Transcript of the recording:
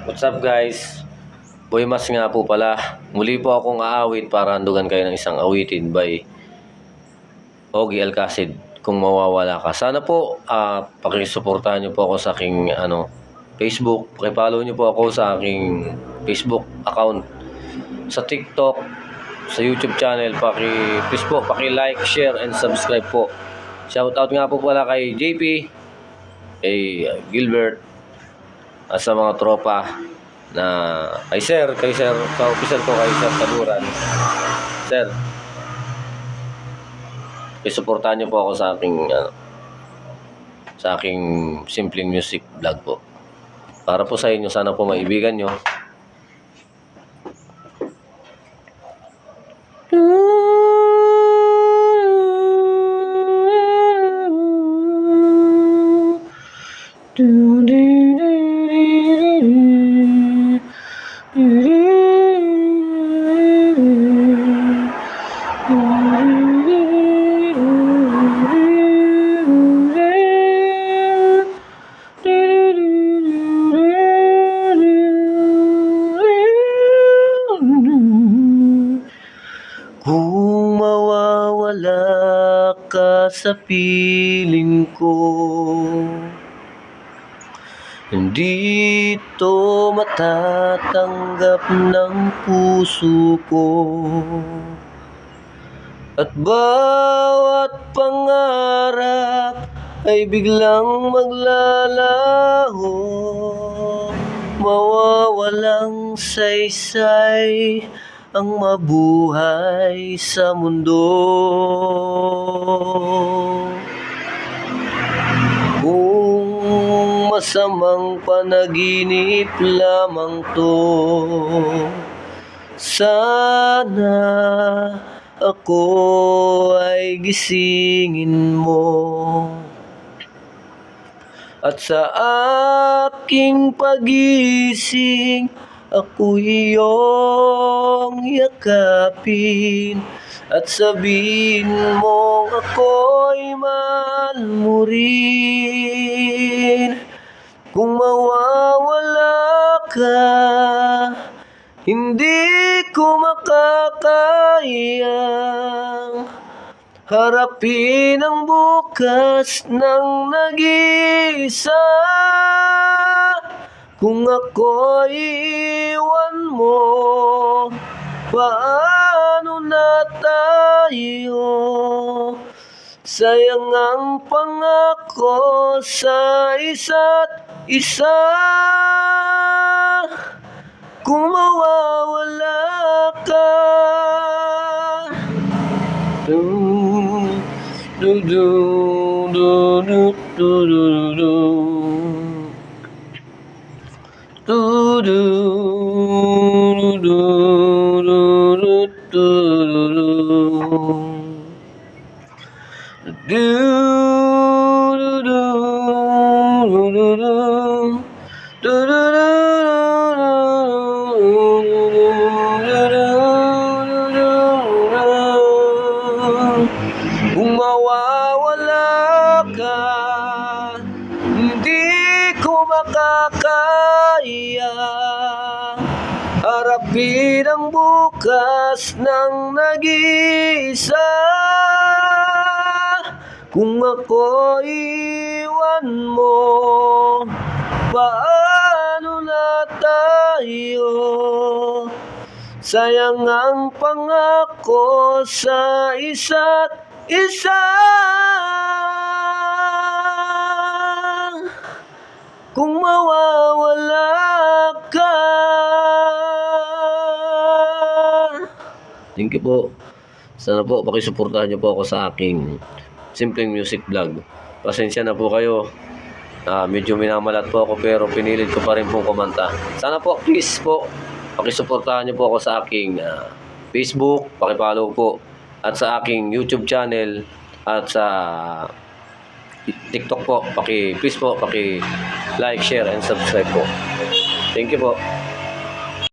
What's up guys? Boy Mas nga po pala. Muli po akong aawit para handugan kayo ng isang awitin by Ogie Alcacid, Kung Mawawala Ka. Sana po pakisuportahan niyo po ako sa aking Facebook. Paki-follow niyo po ako sa aking Facebook account, sa TikTok, sa YouTube channel. Please po, paki-like, share and subscribe po. Shout out nga po pala kay JP, kay Gilbert, at sa mga tropa na kay sir, sa officer ko, kay Sir Taluran. Sir, isuportahan niyo po ako sa aking simpleng music vlog po. Para po sa inyo, sana po maibigan niyo. Kung mawawala ka sa piling ko, hindi ito matatanggap ng puso ko. At bawat pangarap ay biglang maglalaho, mawawalang saysay ang mabuhay sa mundo. Kung masamang panaginip lamang to, sana ako ay gisingin mo. At sa aking pagising, ako iyong yakapin at sabihin mong ako'y mahal mo rin. Kung mawawala ka, hindi ko makakayang harapin ang bukas ng nag-iisa. Kung ako'y iwan mo, paano na tayo? Sayang ang pangako sa isa't isa. Kung mawawala ka, kung mawawala ka, hindi ko makakaya harapin ang bukas ng nag-iisa. Kung ako iwan mo, paano na tayo? Sayang ang pangako sa isa't isa. Kung mawawala ka. Thank you po. Sana po pakisuportahan niyo po ako sa aking simpleng music vlog. Pasensya na po kayo. Medyo minamalat po ako pero pinilit ko pa rin pong kumanta. Sana po, please po, pakisuportahan niyo po ako sa aking Facebook, paki-follow po, at sa aking YouTube channel at sa TikTok po. Please po, paki-like, share and subscribe po. Thank you po.